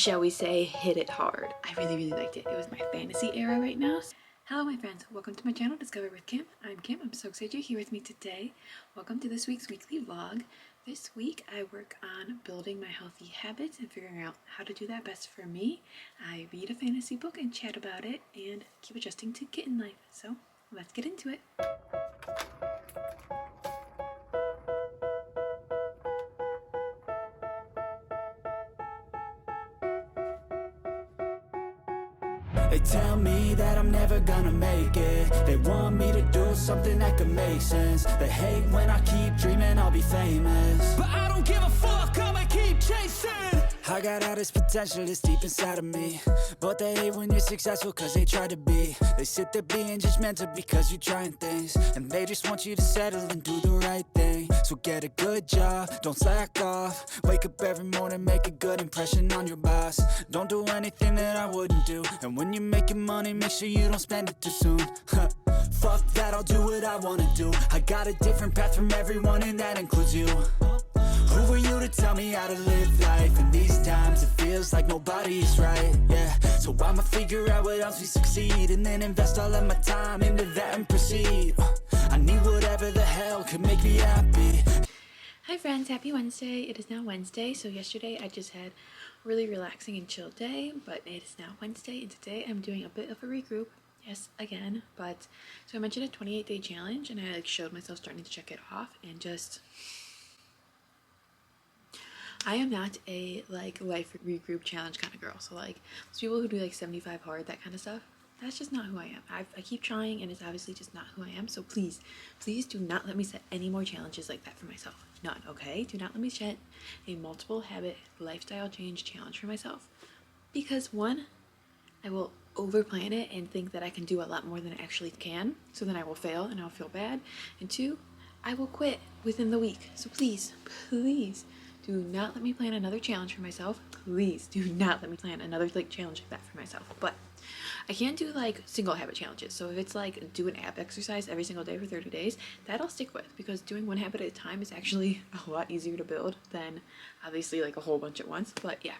shall we say, hit it hard. I really liked it. It was my fantasy era right now. Hello my friends, welcome to my channel Discover with Kim. I'm Kim, I'm so excited you're here with me today. Welcome to this week's weekly vlog. This week I work on building my healthy habits and figuring out how to do that best for me. I read a fantasy book and chat about it and keep adjusting to kitten life. So let's get into it. They tell me that I'm never gonna make it. They want me to do something that could make sense. They hate when I keep dreaming I'll be famous, but I don't give a fuck, I'ma keep chasing. I got all this potential that's deep inside of me, but they hate when you're successful cause they try to be. They sit there being judgmental because you're trying things, and they just want you to settle and do the right thing. So get a good job, don't slack off. Wake up every morning, make a good impression on your boss. Don't do anything that I wouldn't do, and when you're making money, make sure you don't spend it too soon. Fuck that, I'll do what I wanna do. I got a different path from everyone, and that includes you. Who are you to tell me how to live life? In these times it feels like nobody's right, yeah. So I'ma figure out what else we succeed, and then invest all of my time into that and proceed. I need whatever the hell could make me happy. Hi friends, happy Wednesday. It is now Wednesday. So yesterday I just had a really relaxing and chill day, but it is now Wednesday and today I'm doing a bit of a regroup. Yes, again, but so I mentioned a 28-day challenge and I showed myself starting to check it off, and just I am not a life regroup challenge kind of girl. So those people who do 75 hard, that kind of stuff, that's just not who I am. I keep trying and it's obviously just not who I am. So please do not let me set any more challenges like that for myself. None, okay? Do not let me set a multiple habit lifestyle change challenge for myself, because one, I will overplan it and think that I can do a lot more than I actually can. So then I will fail and I'll feel bad. And two, I will quit within the week. So please do not let me plan another challenge for myself. Please do not let me plan another challenge like that for myself. But I can't do single habit challenges. So if it's do an ab exercise every single day for 30 days, that I'll stick with, because doing one habit at a time is actually a lot easier to build than obviously a whole bunch at once. But yeah,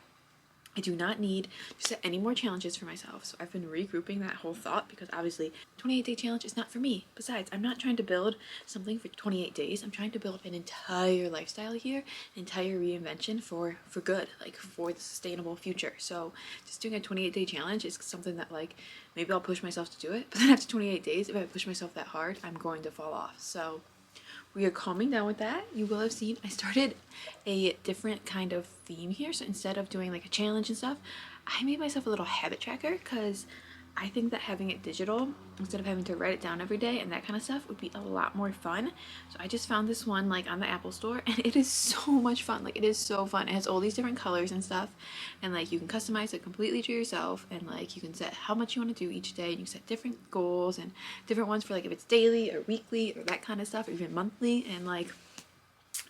I do not need to set any more challenges for myself. So I've been regrouping that whole thought, because obviously 28-day challenge is not for me. Besides, I'm not trying to build something for 28 days. I'm trying to build an entire lifestyle here, an entire reinvention for good, for the sustainable future. So just doing a 28-day challenge is something that maybe I'll push myself to do it, but then after 28 days, if I push myself that hard, I'm going to fall off. So we are calming down with that. You will have seen I started a different kind of theme here. So instead of doing a challenge and stuff, I made myself a little habit tracker, because I think that having it digital instead of having to write it down every day and that kind of stuff would be a lot more fun. So I just found this one on the Apple Store, and it is so much fun. It is so fun. It has all these different colors and stuff, and you can customize it completely to yourself, and you can set how much you want to do each day. You can set different goals and different ones for if it's daily or weekly or that kind of stuff, or even monthly, and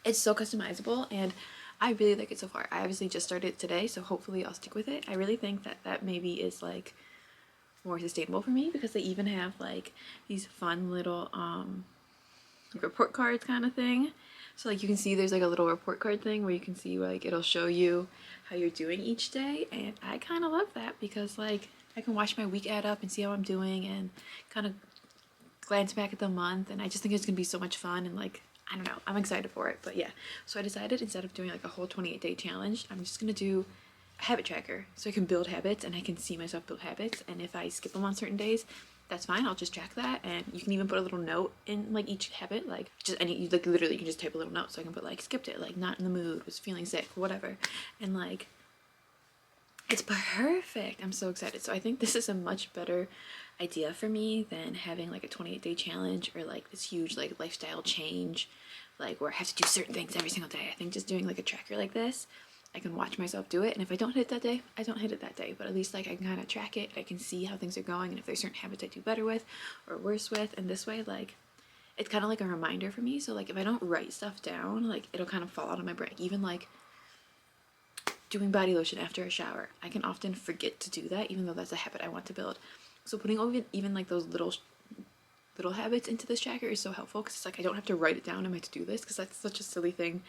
it's so customizable, and I really like it so far. I obviously just started it today, so hopefully I'll stick with it. I really think that maybe is more sustainable for me, because they even have these fun little report cards kind of thing. So you can see there's a little report card thing where you can see it'll show you how you're doing each day, and I kind of love that, because I can watch my week add up and see how I'm doing and kind of glance back at the month, and I just think it's gonna be so much fun, and I don't know, I'm excited for it. But yeah, so I decided instead of doing a whole 28-day challenge, I'm just gonna do habit tracker, so I can build habits and I can see myself build habits, and if I skip them on certain days, that's fine. I'll just track that, and you can even put a little note in each habit, just any literally you can just type a little note. So I can put skipped it, not in the mood, was feeling sick, whatever, and it's perfect. I'm so excited. So I think this is a much better idea for me than having a 28-day challenge, or this huge lifestyle change where I have to do certain things every single day. I think just doing a tracker like this, I can watch myself do it, and if I don't hit it that day, I don't hit it that day, but at least I can kind of track it. I can see how things are going, and if there's certain habits I do better with or worse with, and this way it's kind of a reminder for me. So if I don't write stuff down, it'll kind of fall out of my brain. Even doing body lotion after a shower, I can often forget to do that, even though that's a habit I want to build. So putting even those little habits into this tracker is so helpful, because it's I don't have to write it down in my to-do list, because that's such a silly thing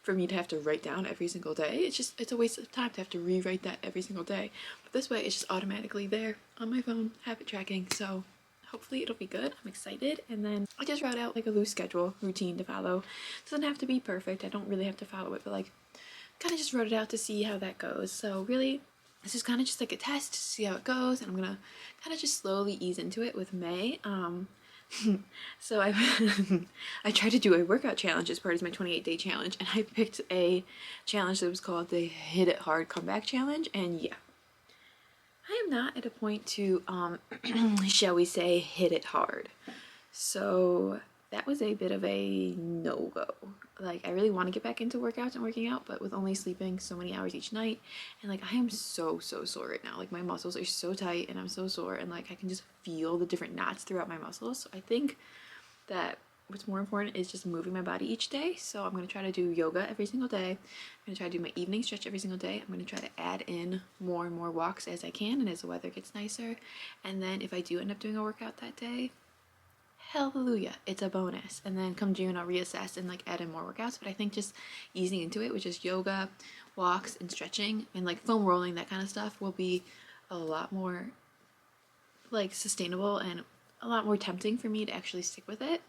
for me to have to write down every single day. It's a waste of time to have to rewrite that every single day. But this way it's just automatically there on my phone, habit tracking. So hopefully it'll be good. I'm excited. And then I just wrote out like a loose schedule routine to follow. It doesn't have to be perfect. I don't really have to follow it, but like kind of just wrote it out to see how that goes. So really this is kind of just like a test to see how it goes, and I'm gonna kind of just slowly ease into it with May. So I tried to do a workout challenge as part of my 28-day challenge, and I picked a challenge that was called the Hit It Hard Comeback Challenge. And yeah, I am not at a point to shall we say hit it hard. So that was a bit of a no-go. Like, I really want to get back into workouts and working out, but with only sleeping so many hours each night, and like I am so sore right now. Like my muscles are so tight and I'm so sore, and like I can just feel the different knots throughout my muscles. So I think that what's more important is just moving my body each day. So I'm going to try to do yoga every single day. I'm going to try to do my evening stretch every single day. I'm going to try to add in more and more walks as I can and as the weather gets nicer. And then if I do end up doing a workout that day, hallelujah, it's a bonus. And then come June I'll reassess and like add in more workouts. But I think just easing into it with just yoga, walks, and stretching and like foam rolling, that kind of stuff, will be a lot more like sustainable and a lot more tempting for me to actually stick with it.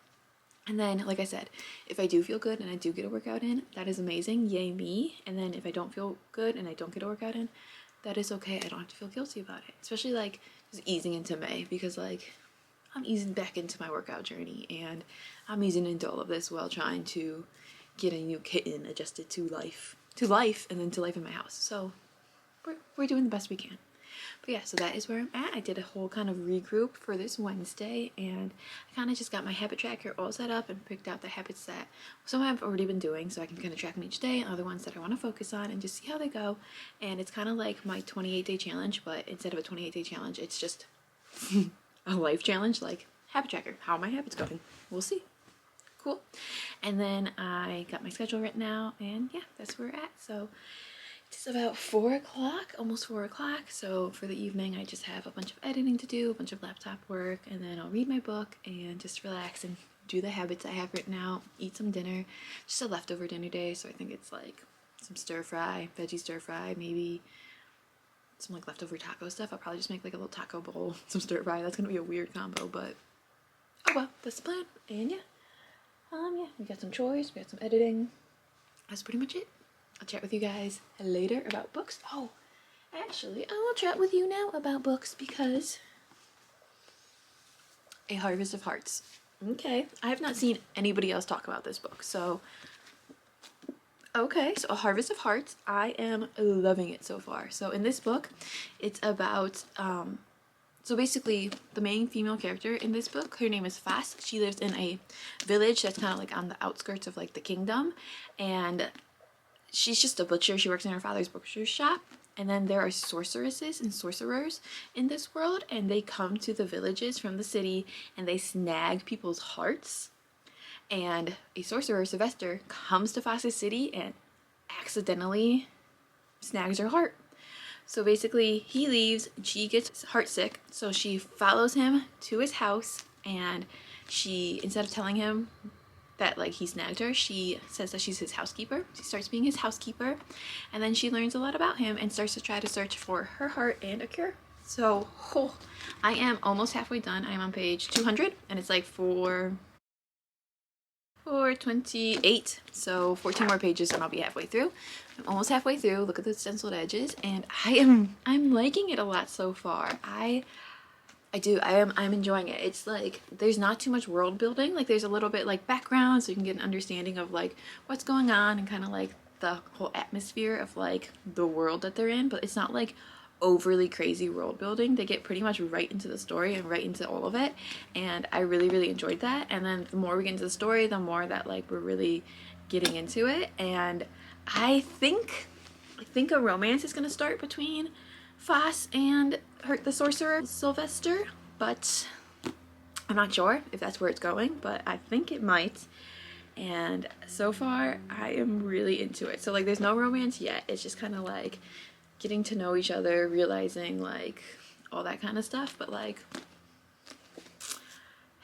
And then, like I said, if I do feel good and I do get a workout in, that is amazing, yay me. And then if I don't feel good and I don't get a workout in, that is okay. I don't have to feel guilty about it. Especially like just easing into May, because like I'm easing back into my workout journey, and I'm easing into all of this while trying to get a new kitten adjusted to life, and then to life in my house. So we're doing the best we can. But yeah, so that is where I'm at. I did a whole kind of regroup for this Wednesday, and I kind of just got my habit tracker all set up and picked out the habits that some I've already been doing, so I can kind of track them each day, and other ones that I want to focus on and just see how they go. And it's kind of like my 28-day challenge, but instead of a 28-day challenge, it's just a life challenge, like habit tracker. How are my habits going? We'll see. Cool. And then I got my schedule written out, and yeah, that's where we're at. So it's about 4 o'clock, almost 4 o'clock. So for the evening, I just have a bunch of editing to do, a bunch of laptop work, and then I'll read my book and just relax and do the habits I have written out, eat some dinner, just a leftover dinner day. So I think it's like some stir fry, veggie stir fry, maybe some like leftover taco stuff. I'll probably just make like a little taco bowl, some stir fry. That's gonna be a weird combo, but oh well, that's the plan. And yeah, we got some chores, we got some editing. That's pretty much it. I'll chat with you guys later about books. Oh, actually, I will chat with you now about books because A Harvest of Hearts. Okay, I have not seen anybody else talk about this book, so okay, so A Harvest of Hearts, I am loving it so far. So in this book, it's about, so basically the main female character in this book, her name is Fass. She lives in a village that's kind of like on the outskirts of like the kingdom, and she's just a butcher. She works in her father's butcher's shop. And then there are sorceresses and sorcerers in this world, and they come to the villages from the city and they snag people's hearts. And a sorcerer, Sylvester, comes to Fass's city and accidentally snags her heart. So basically he leaves and she gets heartsick, so she follows him to his house, and she, instead of telling him that like he snagged her, she says that she's his housekeeper. She starts being his housekeeper, and then she learns a lot about him and starts to try to search for her heart and a cure. So I am almost halfway done. I am on page 200, and it's like 428, so 14 more pages and I'll be halfway through. I'm almost halfway through. Look at the stenciled edges, and I'm liking it a lot so far. I'm enjoying it. It's like there's not too much world building. Like there's a little bit like background, so you can get an understanding of like what's going on and kind of like the whole atmosphere of like the world that they're in, but it's not like overly crazy world building. They get pretty much right into the story and right into all of it, and I really enjoyed that. And then the more we get into the story, the more that like we're really getting into it, and I think a romance is going to start between Fass and the sorcerer Sylvester, but I'm not sure if that's where it's going, but I think it might. And so far I am really into it. So like there's no romance yet. It's just kind of like getting to know each other, realizing like all that kind of stuff, but like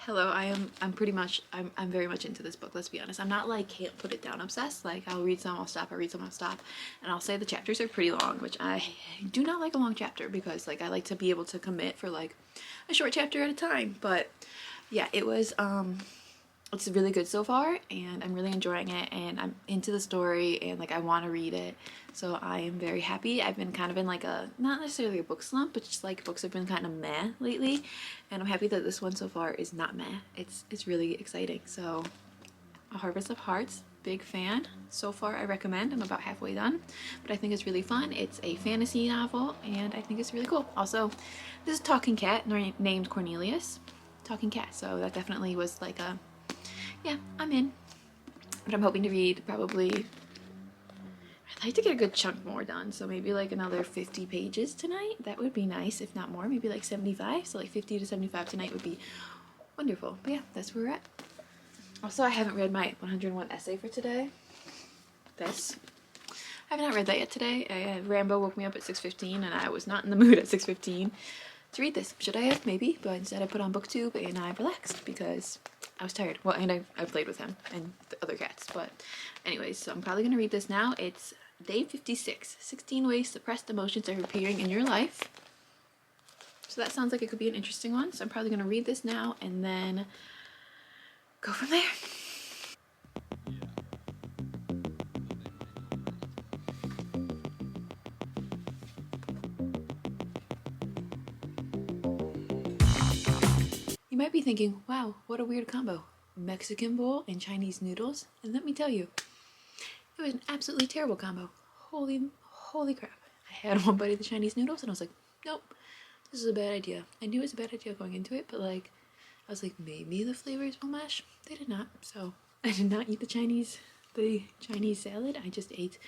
Hello, I'm pretty much I'm very much into this book, let's be honest. I'm not like can't put it down obsessed. Like I'll read some, I'll stop, I read some, I'll stop. And I'll say the chapters are pretty long, which I do not like a long chapter because like I like to be able to commit for like a short chapter at a time. But yeah, it's really good so far and I'm really enjoying it and I'm into the story and like I want to read it, so I am very happy. I've been kind of in like a not necessarily a book slump, but just like books have been kind of meh lately, and I'm happy that this one so far is not meh. It's really exciting. So A Harvest of Hearts, big fan so far. I recommend. I'm about halfway done, but I think it's really fun. It's a fantasy novel and I think it's really cool. Also, this is Talking Cat named Cornelius. Talking Cat, so that definitely was like a yeah, I'm in. But I'm hoping to read probably, I'd like to get a good chunk more done. So maybe like another 50 pages tonight. That would be nice, if not more. Maybe like 75. So like 50 to 75 tonight would be wonderful. But yeah, that's where we're at. Also, I haven't read my 101 essay for today. This. I have not read that yet today. Rambo woke me up at 6:15 and I was not in the mood at 6:15 to read this. Should I have? Maybe. But instead I put on BookTube and I relaxed because I was tired. Well, and I played with him and the other cats. But anyways, so I'm probably going to read this now. It's day 56. 16 ways suppressed emotions are appearing in your life. So that sounds like it could be an interesting one. So I'm probably going to read this now and then go from there. You might be thinking, wow, what a weird combo. Mexican bowl and Chinese noodles. And let me tell you, it was an absolutely terrible combo. Holy crap. I had one bite of the Chinese noodles and I was like, nope, this is a bad idea. I knew it was a bad idea going into it, but like, I was like, maybe the flavors will mesh. They did not. So I did not eat the Chinese salad. I just ate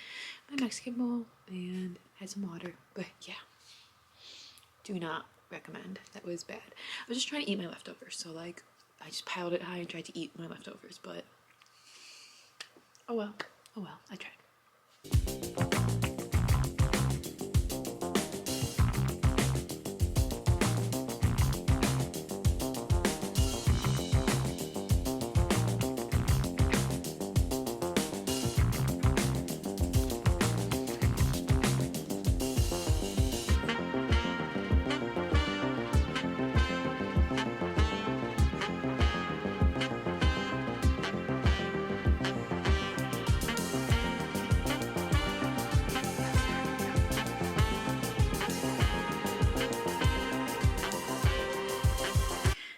my Mexican bowl and had some water. But yeah, do not recommend. That was bad. I was just trying to eat my leftovers. So like, I just piled it high and tried to eat my leftovers, but oh well. Oh well, I tried.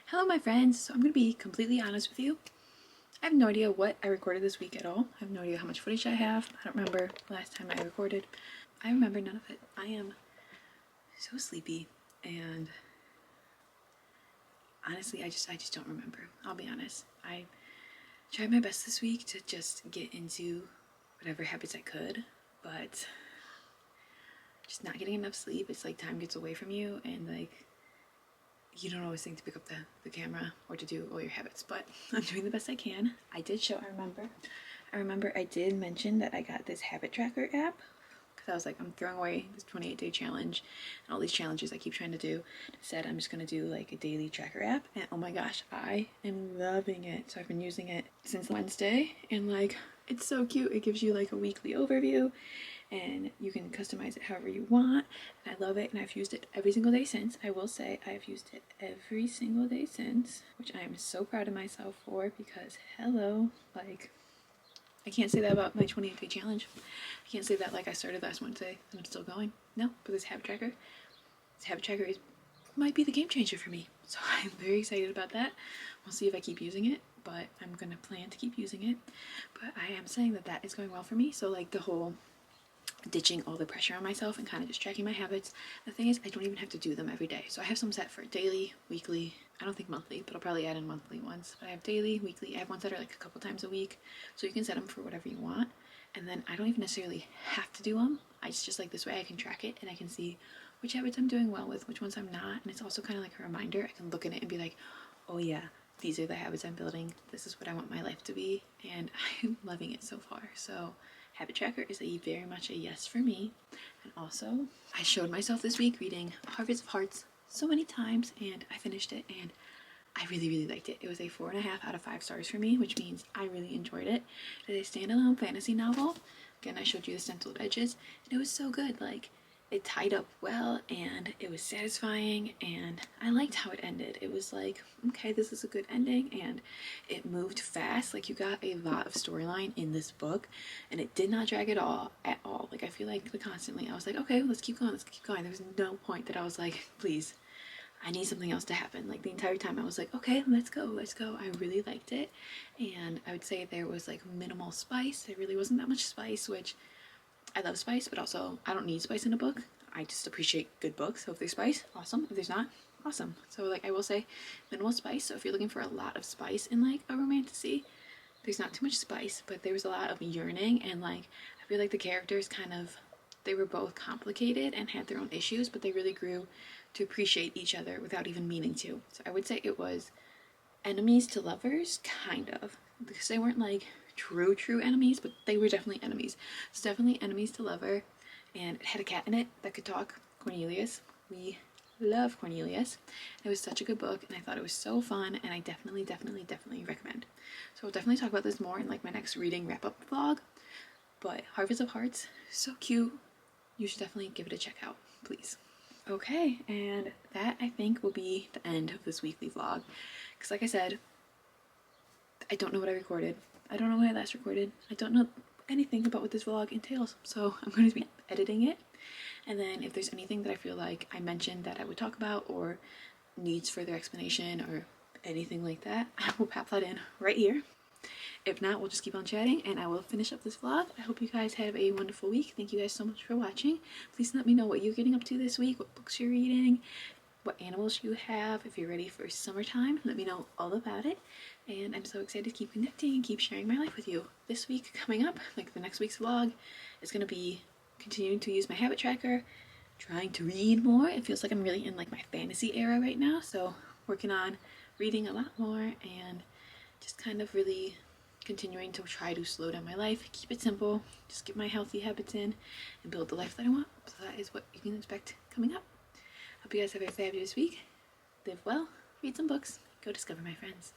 Hello, my friends. So I'm going to be completely honest with you. I have no idea what I recorded this week at all. I have no idea how much footage I have. I don't remember the last time I recorded. I remember none of it. I am so sleepy and honestly, I just don't remember. I'll be honest. I tried my best this week to just get into whatever habits I could, but just not getting enough sleep. It's like time gets away from you and like you don't always think to pick up the camera or to do all your habits, but I'm doing the best I can. I remember I did mention that I got this habit tracker app because I was like, I'm throwing away this 28-day challenge and all these challenges I keep trying to do. Instead, I'm just going to do like a daily tracker app, and oh my gosh, I am loving it. So I've been using it since Wednesday and like, it's so cute. It gives you like a weekly overview and you can customize it however you want, and I love it, and I've used it every single day since. I will say I've used it every single day since, which I am so proud of myself for, because hello, like, I can't say that about my 28-day challenge. I can't say that like I started last Wednesday and I'm still going. No, but this habit tracker might be the game changer for me, so I'm very excited about that. We'll see if I keep using it, but I'm gonna plan to keep using it. But I am saying that is going well for me. So like the whole ditching all the pressure on myself and kind of just tracking my habits. The thing is, I don't even have to do them every day. So I have some set for daily, weekly, I don't think monthly, but I'll probably add in monthly ones. But I have daily, weekly, I have ones that are like a couple times a week. So you can set them for whatever you want. And then I don't even necessarily have to do them. It's just like this way I can track it and I can see which habits I'm doing well with, which ones I'm not. And it's also kind of like a reminder. I can look at it and be like, oh yeah, these are the habits I'm building. This is what I want my life to be. And I'm loving it so far. So habit tracker is very much a yes for me. And also, I showed myself this week reading Harvest of Hearts so many times, and I finished it, and I really, really liked it. It was a 4.5 out of 5 stars for me, which means I really enjoyed it. It is a standalone fantasy novel. Again, I showed you the stenciled edges, and it was so good. Like, it tied up well, and it was satisfying, and I liked how it ended. It was like, okay, this is a good ending, and it moved fast. Like, you got a lot of storyline in this book, and it did not drag at all. Like, I feel like constantly I was like, okay, let's keep going, let's keep going. There was no point that I was like, please, I need something else to happen. Like, the entire time I was like, okay, let's go, let's go. I really liked it. And I would say there was like minimal spice. There really wasn't that much spice, which I love spice, but also I don't need spice in a book. I just appreciate good books. So if there's spice, awesome. If there's not, awesome. So like I will say minimal spice. So if you're looking for a lot of spice in like a romantasy, there's not too much spice, but there was a lot of yearning, and like I feel like the characters kind of, they were both complicated and had their own issues, but they really grew to appreciate each other without even meaning to. So I would say it was enemies to lovers, kind of, because they weren't like true enemies, but they were definitely enemies. It's definitely enemies to lover, and it had a cat in it that could talk, Cornelius. We love Cornelius. It was such a good book, and I thought it was so fun, and I definitely recommend. So I'll definitely talk about this more in like my next reading wrap-up vlog, but Harvest of Hearts, so cute. You should definitely give it a check out, please. Okay, and that I think will be the end of this weekly vlog, because like I said, I don't know what I recorded. I don't know when I last recorded. I don't know anything about what this vlog entails, so I'm going to be editing it, and then if there's anything that I feel like I mentioned that I would talk about or needs further explanation or anything like that, I will pop that in right here. If not, we'll just keep on chatting, and I will finish up this vlog. I hope you guys have a wonderful week. Thank you guys so much for watching. Please let me know what you're getting up to this week, what books you're reading, what animals you have. If you're ready for summertime, let me know all about it. And I'm so excited to keep connecting and keep sharing my life with you. This week coming up, like the next week's vlog, is going to be continuing to use my habit tracker, trying to read more. It feels like I'm really in like my fantasy era right now, so working on reading a lot more and just kind of really continuing to try to slow down my life, keep it simple, just get my healthy habits in, and build the life that I want. So that is what you can expect coming up. Hope you guys have a fabulous week. Live well, read some books, go discover my friends.